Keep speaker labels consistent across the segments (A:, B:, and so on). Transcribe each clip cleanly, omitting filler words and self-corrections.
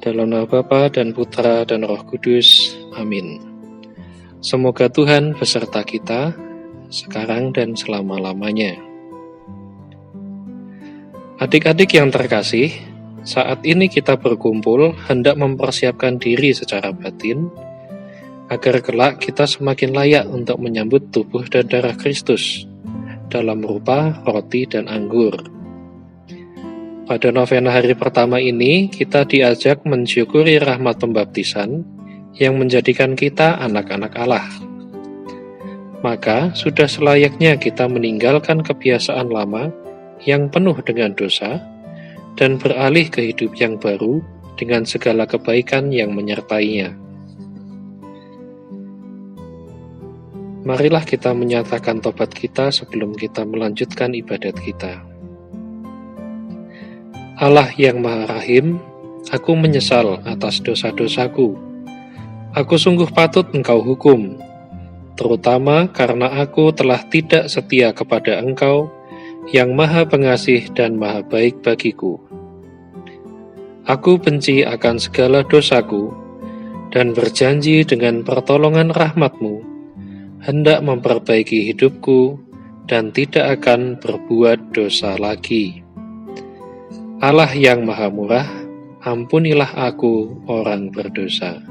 A: Dalam nama Bapa dan Putra dan Roh Kudus. Amin. Semoga Tuhan beserta kita, sekarang dan selama-lamanya. Adik-adik yang terkasih, saat ini kita berkumpul hendak mempersiapkan diri secara batin, agar kelak kita semakin layak untuk menyambut tubuh dan darah Kristus, dalam rupa roti dan anggur. Pada novena hari pertama ini, kita diajak mensyukuri rahmat pembaptisan yang menjadikan kita anak-anak Allah. Maka, sudah selayaknya kita meninggalkan kebiasaan lama yang penuh dengan dosa dan beralih ke hidup yang baru dengan segala kebaikan yang menyertainya. Marilah kita menyatakan tobat kita sebelum kita melanjutkan ibadat kita. Allah yang Maha Rahim, aku menyesal atas dosa-dosaku. Aku sungguh patut Engkau hukum, terutama karena aku telah tidak setia kepada Engkau yang Maha Pengasih dan Maha Baik bagiku. Aku benci akan segala dosaku dan berjanji dengan pertolongan rahmat-Mu hendak memperbaiki hidupku dan tidak akan berbuat dosa lagi. Allah yang Maha Murah, ampunilah aku orang berdosa.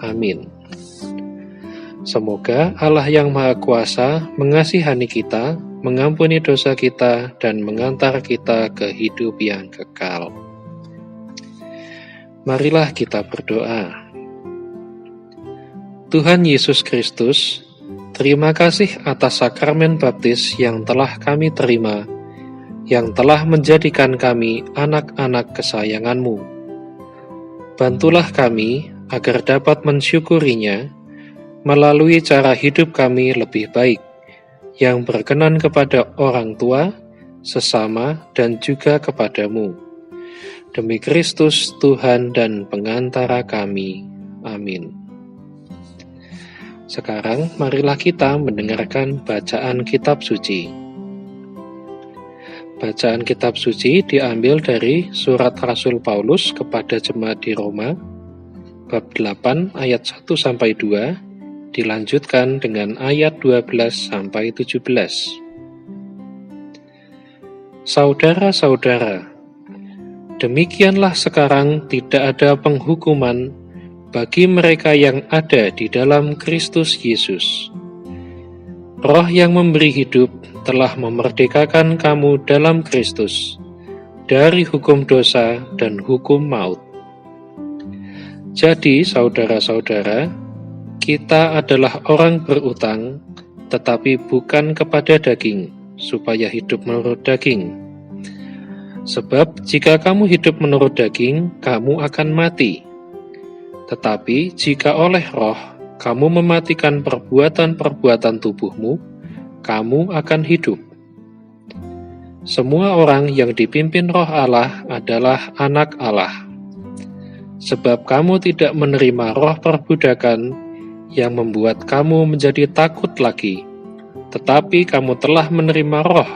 A: Amin. Semoga Allah yang Maha Kuasa mengasihani kita, mengampuni dosa kita, dan mengantar kita ke hidup yang kekal. Marilah kita berdoa. Tuhan Yesus Kristus, terima kasih atas sakramen baptis yang telah kami terima, yang telah menjadikan kami anak-anak kesayangan-Mu. Bantulah kami agar dapat mensyukurinya melalui cara hidup kami lebih baik, yang berkenan kepada orang tua, sesama, dan juga kepadamu. Demi Kristus Tuhan dan pengantara kami. Amin. Sekarang marilah kita mendengarkan bacaan kitab suci. Bacaan kitab suci diambil dari surat Rasul Paulus kepada jemaat di Roma, bab 8 ayat 1-2, dilanjutkan dengan ayat 12-17. Saudara-saudara, demikianlah sekarang tidak ada penghukuman bagi mereka yang ada di dalam Kristus Yesus. Roh yang memberi hidup telah memerdekakan kamu dalam Kristus dari hukum dosa dan hukum maut. Jadi, saudara-saudara, kita adalah orang berutang, tetapi bukan kepada daging, supaya hidup menurut daging. Sebab jika kamu hidup menurut daging, kamu akan mati. Tetapi jika oleh roh kamu mematikan perbuatan-perbuatan tubuhmu, kamu akan hidup. Semua orang yang dipimpin Roh Allah adalah anak Allah. Sebab kamu tidak menerima roh perbudakan yang membuat kamu menjadi takut lagi, tetapi kamu telah menerima Roh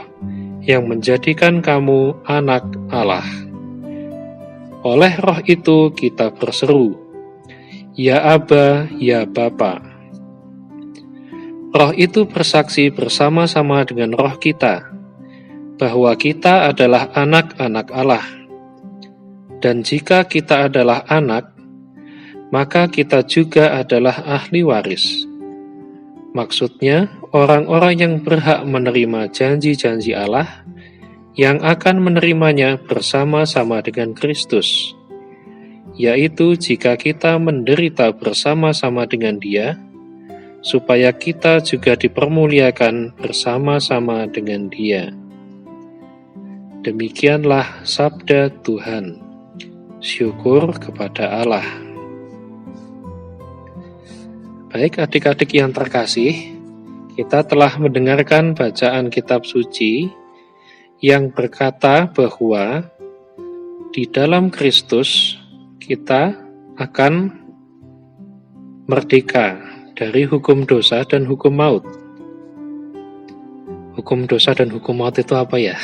A: yang menjadikan kamu anak Allah. Oleh Roh itu kita berseru, Ya Aba, ya Bapa. Roh itu bersaksi bersama-sama dengan roh kita, bahwa kita adalah anak-anak Allah. Dan jika kita adalah anak, maka kita juga adalah ahli waris. Maksudnya, orang-orang yang berhak menerima janji-janji Allah, yang akan menerimanya bersama-sama dengan Kristus, yaitu jika kita menderita bersama-sama dengan Dia, supaya kita juga dipermuliakan bersama-sama dengan Dia. Demikianlah sabda Tuhan. Syukur kepada Allah. Baik adik-adik yang terkasih, kita telah mendengarkan bacaan kitab suci yang berkata bahwa di dalam Kristus kita akan merdeka dari hukum dosa dan hukum maut. Hukum dosa dan hukum maut itu apa ya?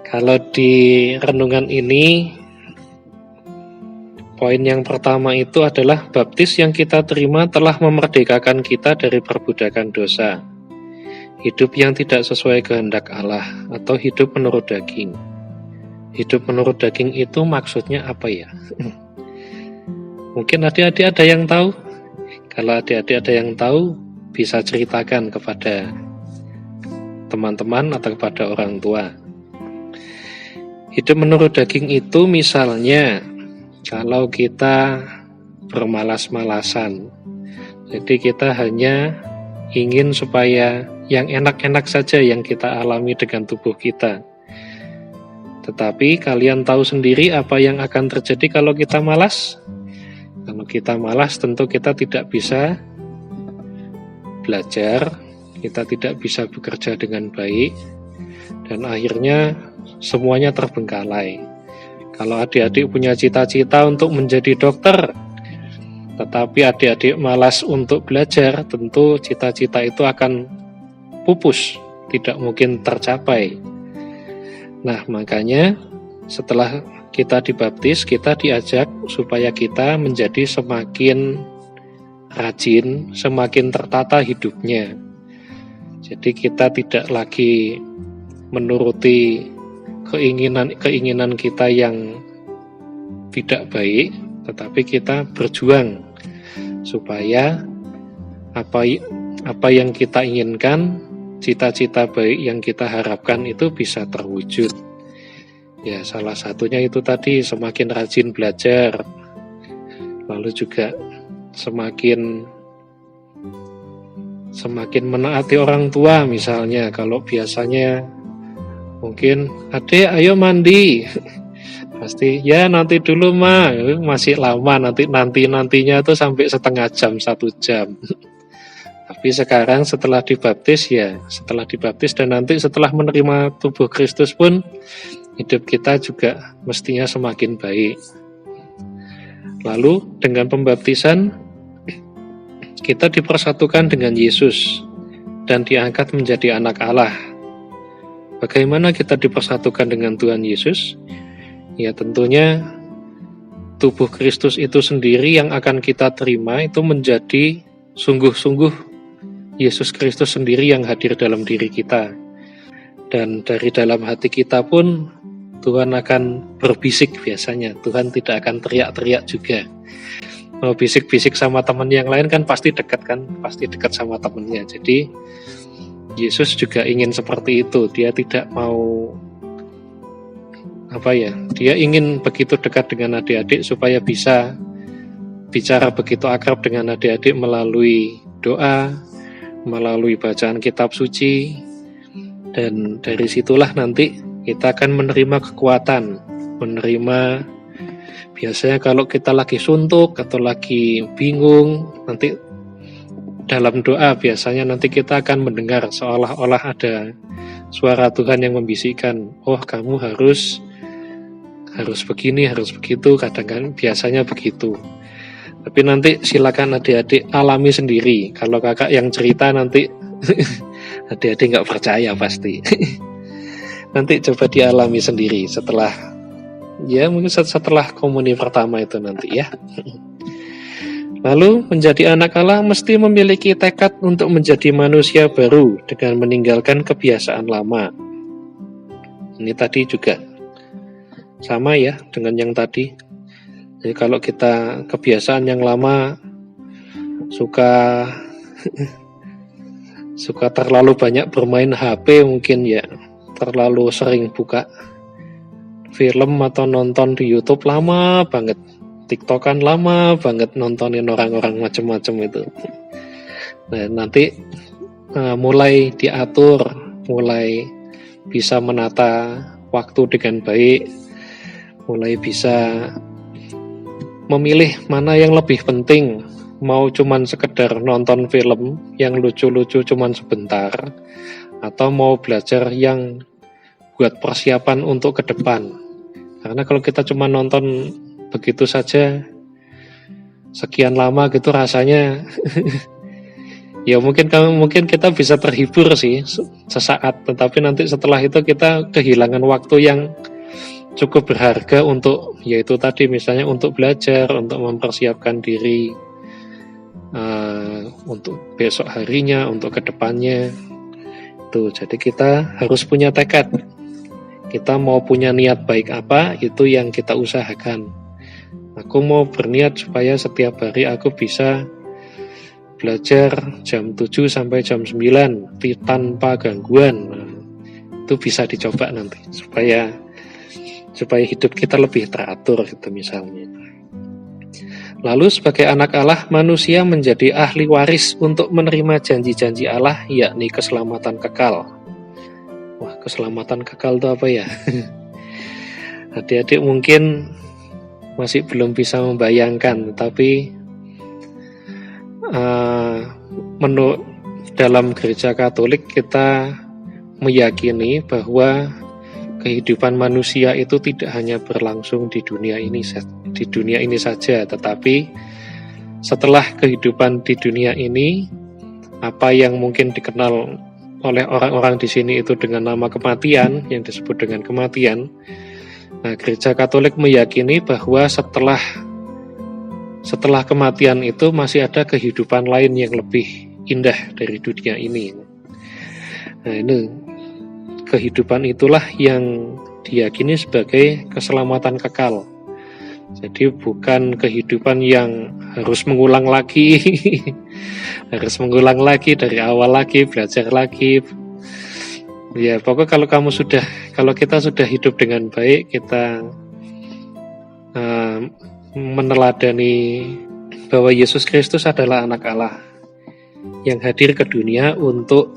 A: Kalau di renungan ini Poin yang pertama itu adalah baptis yang kita terima telah memerdekakan kita dari perbudakan dosa. Hidup yang tidak sesuai kehendak Allah atau hidup menurut daging. Hidup menurut daging itu maksudnya apa ya? Mungkin adik-adik ada yang tahu? Kalau adik-adik ada yang tahu, bisa ceritakan kepada teman-teman atau kepada orang tua. Hidup menurut daging itu misalnya kalau kita bermalas-malasan, jadi kita hanya ingin supaya yang enak-enak saja yang kita alami dengan tubuh kita. Tetapi kalian tahu sendiri apa yang akan terjadi kalau kita malas? Kalau kita malas tentu kita tidak bisa belajar, kita tidak bisa bekerja dengan baik, dan akhirnya semuanya terbengkalai. Kalau adik-adik punya cita-cita untuk menjadi dokter, tetapi adik-adik malas untuk belajar, tentu cita-cita itu akan pupus, tidak mungkin tercapai. Nah, makanya setelah kita dibaptis, kita diajak supaya kita menjadi semakin rajin, semakin tertata hidupnya. Jadi kita tidak lagi menuruti keinginan kita yang tidak baik, tetapi kita berjuang supaya apa yang kita inginkan, cita-cita baik yang kita harapkan itu bisa terwujud. Ya, salah satunya itu tadi semakin rajin belajar, lalu juga semakin menaati orang tua misalnya. Kalau biasanya mungkin, "Adek, ayo mandi." Pasti, "Ya nanti dulu ma, masih lama, nantinya itu sampai setengah jam, 1 jam." Tapi sekarang setelah dibaptis dan nanti setelah menerima tubuh Kristus pun hidup kita juga mestinya semakin baik. Lalu dengan pembaptisan kita dipersatukan dengan Yesus dan diangkat menjadi anak Allah. Bagaimana kita dipersatukan dengan Tuhan Yesus? Ya tentunya tubuh Kristus itu sendiri yang akan kita terima itu menjadi sungguh-sungguh Yesus Kristus sendiri yang hadir dalam diri kita. Dan dari dalam hati kita pun Tuhan akan berbisik biasanya. Tuhan tidak akan teriak-teriak juga. Mau bisik-bisik sama teman yang lain kan pasti dekat sama temannya. Jadi Yesus juga ingin seperti itu. Dia tidak mau dia ingin begitu dekat dengan adik-adik supaya bisa bicara begitu akrab dengan adik-adik melalui doa, melalui bacaan kitab suci, dan dari situlah nanti kita akan menerima kekuatan, menerima. Biasanya kalau kita lagi suntuk atau lagi bingung, nanti dalam doa biasanya nanti kita akan mendengar seolah-olah ada suara Tuhan yang membisikkan, "Oh, kamu harus begini, harus begitu." Kadang-kadang biasanya begitu. Tapi nanti silakan adik-adik alami sendiri. Kalau kakak yang cerita nanti adik-adik nggak percaya pasti. Nanti coba dialami sendiri mungkin setelah komuni pertama itu nanti ya. Lalu menjadi anak Allah mesti memiliki tekad untuk menjadi manusia baru dengan meninggalkan kebiasaan lama. Ini tadi juga sama ya dengan yang tadi. Jadi kalau kita kebiasaan yang lama suka terlalu banyak bermain HP mungkin ya, terlalu sering buka film atau nonton di YouTube lama banget, TikTokan lama banget, nontonin orang-orang macam-macam itu. Nah, nanti mulai diatur, mulai bisa menata waktu dengan baik, mulai bisa memilih mana yang lebih penting. Mau cuman sekedar nonton film yang lucu-lucu cuman sebentar, atau mau belajar yang buat persiapan untuk ke depan. Karena kalau kita cuma nonton begitu saja sekian lama gitu rasanya ya mungkin kita bisa terhibur sih sesaat, tetapi nanti setelah itu kita kehilangan waktu yang cukup berharga untuk, yaitu tadi misalnya untuk belajar, untuk mempersiapkan diri untuk besok harinya, untuk kedepannya. Tuh, jadi kita harus punya tekad. Kita mau punya niat baik apa, itu yang kita usahakan. Aku mau berniat supaya setiap hari aku bisa belajar jam 7 sampai jam 9 tanpa gangguan. Nah, itu bisa dicoba nanti supaya hidup kita lebih teratur gitu misalnya. Lalu sebagai anak Allah, manusia menjadi ahli waris untuk menerima janji-janji Allah, yakni keselamatan kekal. Wah, keselamatan kekal itu apa ya? Adik-adik mungkin masih belum bisa membayangkan, tapi menurut dalam gereja Katolik kita meyakini bahwa kehidupan manusia itu tidak hanya berlangsung di dunia ini saja, tetapi setelah kehidupan di dunia ini, apa yang mungkin dikenal oleh orang-orang di sini itu dengan nama kematian, yang disebut dengan kematian. Nah, gereja Katolik meyakini bahwa setelah kematian itu masih ada kehidupan lain yang lebih indah dari dunia ini. Nah, ini kehidupan itulah yang diyakini sebagai keselamatan kekal. Jadi bukan kehidupan yang harus mengulang lagi, harus mengulang lagi dari awal lagi, belajar lagi. Ya, pokoknya kalau kita sudah hidup dengan baik, kita meneladani bahwa Yesus Kristus adalah anak Allah yang hadir ke dunia untuk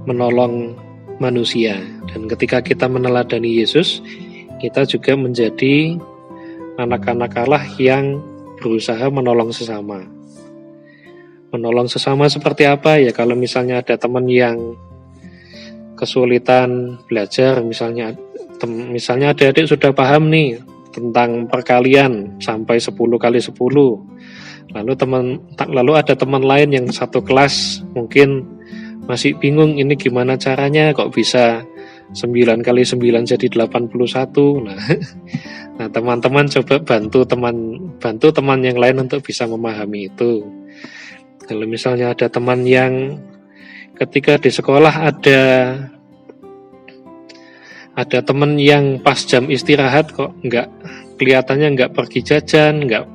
A: menolong manusia. Dan ketika kita meneladani Yesus, kita juga menjadi anak-anak Allah yang berusaha menolong sesama. Menolong sesama seperti apa ya? Kalau misalnya ada teman yang kesulitan belajar, misalnya adik-adik sudah paham nih tentang perkalian sampai 10 kali 10. Lalu ada teman lain yang satu kelas mungkin masih bingung ini gimana caranya, kok bisa 9 kali 9 jadi 81. Nah, teman-teman coba bantu teman yang lain untuk bisa memahami itu. Kalau misalnya ada teman yang ketika di sekolah ada teman yang pas jam istirahat kok kelihatannya nggak pergi jajan, nggak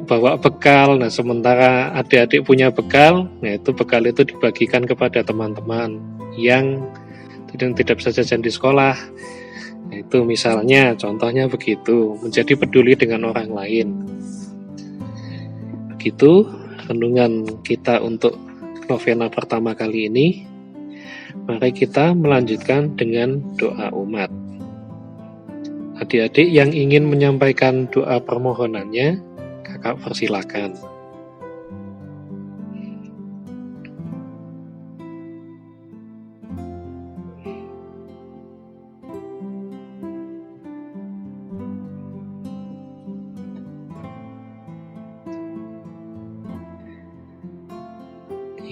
A: bawa bekal. Nah, sementara adik-adik punya bekal, nah itu bekal itu dibagikan kepada teman-teman yang tidak bisa jajan di sekolah. Nah, itu misalnya contohnya begitu, menjadi peduli dengan orang lain. Begitu renungan kita untuk novena pertama kali ini. Mari kita melanjutkan dengan doa umat. Adik-adik yang ingin menyampaikan doa permohonannya, kakak persilakan.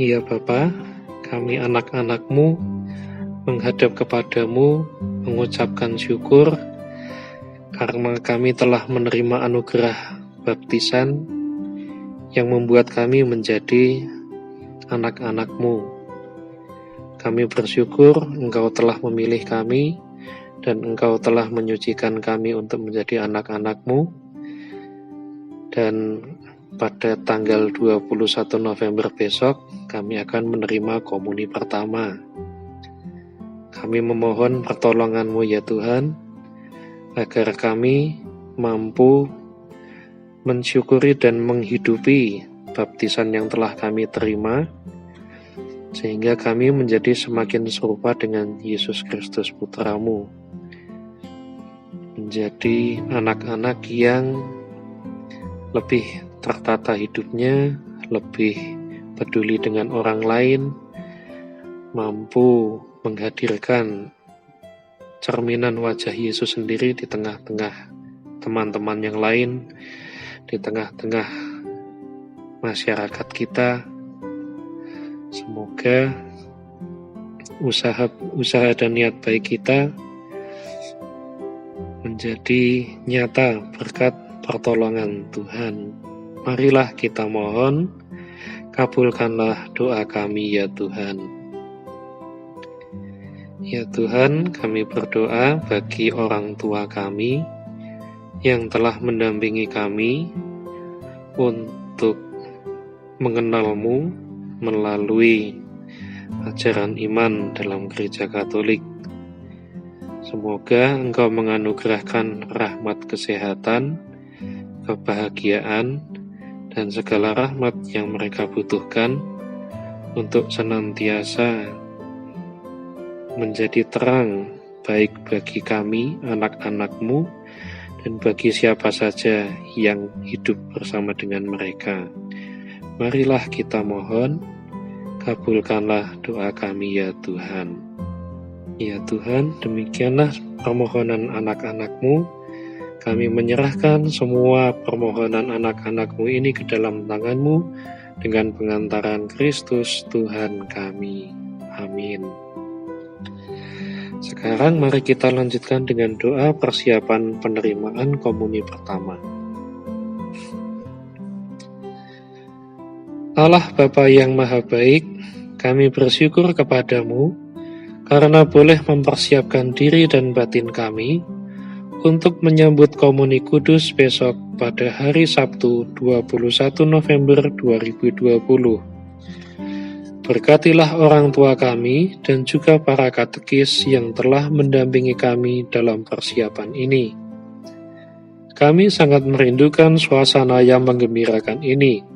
A: Ya Bapa, kami anak-anak-Mu menghadap kepadamu mengucapkan syukur karena kami telah menerima anugerah baptisan yang membuat kami menjadi anak-anak-Mu. Kami bersyukur Engkau telah memilih kami dan Engkau telah menyucikan kami untuk menjadi anak-anak-Mu. Dan pada tanggal 21 November besok, kami akan menerima komuni pertama. Kami memohon pertolongan-Mu ya Tuhan, agar kami mampu mensyukuri dan menghidupi baptisan yang telah kami terima, sehingga kami menjadi semakin serupa dengan Yesus Kristus Putra-Mu, menjadi anak-anak yang lebih tertata hidupnya, lebih peduli dengan orang lain, mampu menghadirkan cerminan wajah Yesus sendiri di tengah-tengah teman-teman yang lain, di tengah-tengah masyarakat kita. Semoga usaha dan niat baik kita menjadi nyata berkat pertolongan Tuhan. Marilah kita mohon, kabulkanlah doa kami ya Tuhan. Ya Tuhan, kami berdoa bagi orang tua kami yang telah mendampingi kami untuk mengenal-Mu melalui ajaran iman dalam Gereja Katolik. Semoga Engkau menganugerahkan rahmat kesehatan, kebahagiaan, dan segala rahmat yang mereka butuhkan untuk senantiasa menjadi terang baik bagi kami, anak-anak-Mu, dan bagi siapa saja yang hidup bersama dengan mereka. Marilah kita mohon, kabulkanlah doa kami ya Tuhan. Ya Tuhan, demikianlah permohonan anak-anak-Mu. Kami menyerahkan semua permohonan anak-anak-Mu ini ke dalam tangan-Mu dengan pengantaran Kristus Tuhan kami. Amin. Sekarang mari kita lanjutkan dengan doa persiapan penerimaan komuni pertama. Allah Bapa yang Maha Baik, kami bersyukur kepadamu karena boleh mempersiapkan diri dan batin kami untuk menyambut Komuni Kudus besok pada hari Sabtu 21 November 2020. Berkatilah orang tua kami dan juga para katekis yang telah mendampingi kami dalam persiapan ini. Kami sangat merindukan suasana yang menggembirakan ini,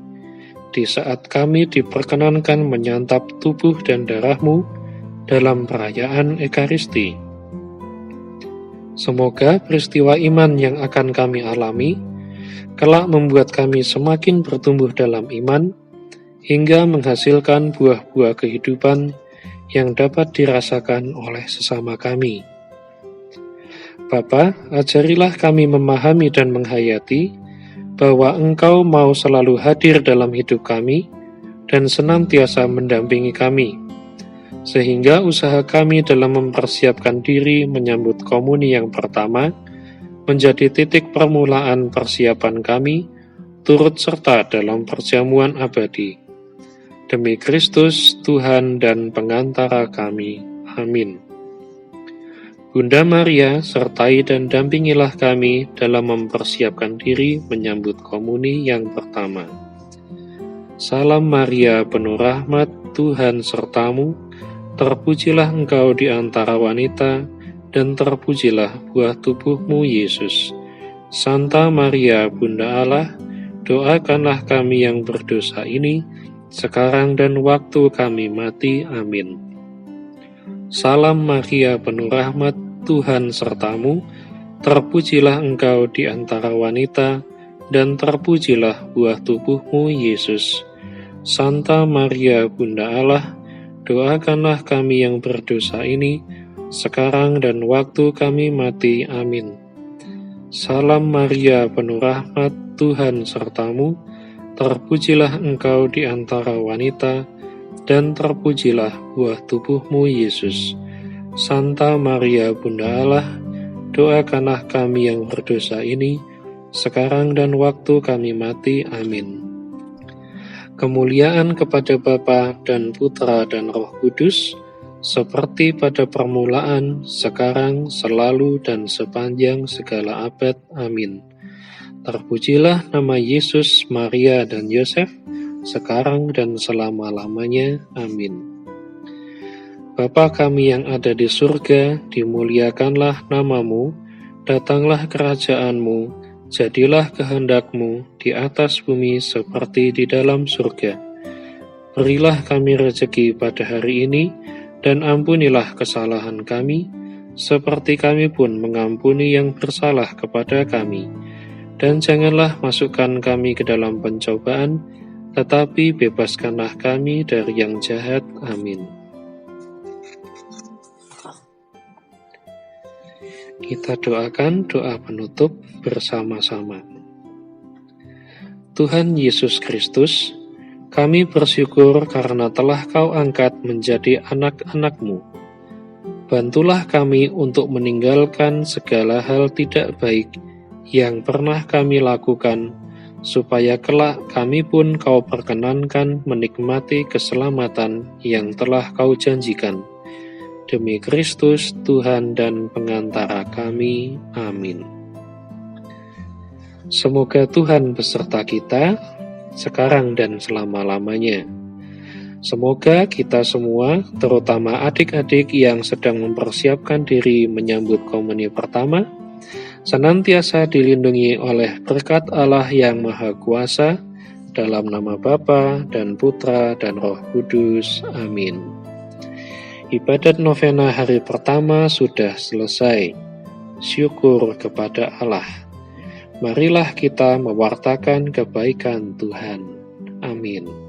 A: di saat kami diperkenankan menyantap tubuh dan darah-Mu dalam perayaan Ekaristi. Semoga peristiwa iman yang akan kami alami kelak membuat kami semakin bertumbuh dalam iman hingga menghasilkan buah-buah kehidupan yang dapat dirasakan oleh sesama kami. Bapa, ajarilah kami memahami dan menghayati bahwa Engkau mau selalu hadir dalam hidup kami dan senantiasa mendampingi kami, sehingga usaha kami dalam mempersiapkan diri menyambut komuni yang pertama menjadi titik permulaan persiapan kami turut serta dalam perjamuan abadi. Demi Kristus, Tuhan dan pengantara kami. Amin. Bunda Maria, sertai dan dampingilah kami dalam mempersiapkan diri menyambut komuni yang pertama. Salam Maria, penuh rahmat, Tuhan sertamu. Terpujilah engkau di antara wanita, dan terpujilah buah tubuhmu, Yesus. Santa Maria, Bunda Allah, doakanlah kami yang berdosa ini, sekarang dan waktu kami mati. Amin. Salam Maria, penuh rahmat, Tuhan sertamu. Terpujilah engkau di antara wanita, dan terpujilah buah tubuhmu, Yesus. Santa Maria, Bunda Allah, doakanlah kami yang berdosa ini, sekarang dan waktu kami mati. Amin. Salam Maria, penuh rahmat, Tuhan sertamu. Terpujilah engkau di antara wanita, dan terpujilah buah tubuhmu, Yesus. Santa Maria, Bunda Allah, doakanlah kami yang berdosa ini, sekarang dan waktu kami mati. Amin. Kemuliaan kepada Bapa dan Putra dan Roh Kudus, seperti pada permulaan, sekarang, selalu, dan sepanjang segala abad. Amin. Terpujilah nama Yesus, Maria, dan Yosef, sekarang dan selama-lamanya. Amin. Bapa kami yang ada di surga, dimuliakanlah nama-Mu, datanglah kerajaan-Mu, jadilah kehendak-Mu di atas bumi seperti di dalam surga. Berilah kami rezeki pada hari ini, dan ampunilah kesalahan kami, seperti kami pun mengampuni yang bersalah kepada kami. Dan janganlah masukkan kami ke dalam pencobaan, tetapi bebaskanlah kami dari yang jahat. Amin. Kita doakan doa penutup bersama-sama. Tuhan Yesus Kristus, kami bersyukur karena telah Kau angkat menjadi anak-anak-Mu. Bantulah kami untuk meninggalkan segala hal tidak baik yang pernah kami lakukan, supaya kelak kami pun Kau perkenankan menikmati keselamatan yang telah Kau janjikan. Demi Kristus, Tuhan dan pengantara kami. Amin. Semoga Tuhan beserta kita, sekarang dan selama-lamanya. Semoga kita semua, terutama adik-adik yang sedang mempersiapkan diri menyambut komuni pertama, senantiasa dilindungi oleh berkat Allah yang Maha Kuasa, dalam nama Bapa dan Putra dan Roh Kudus. Amin. Ibadat novena hari pertama sudah selesai. Syukur kepada Allah. Marilah kita mewartakan kebaikan Tuhan. Amin.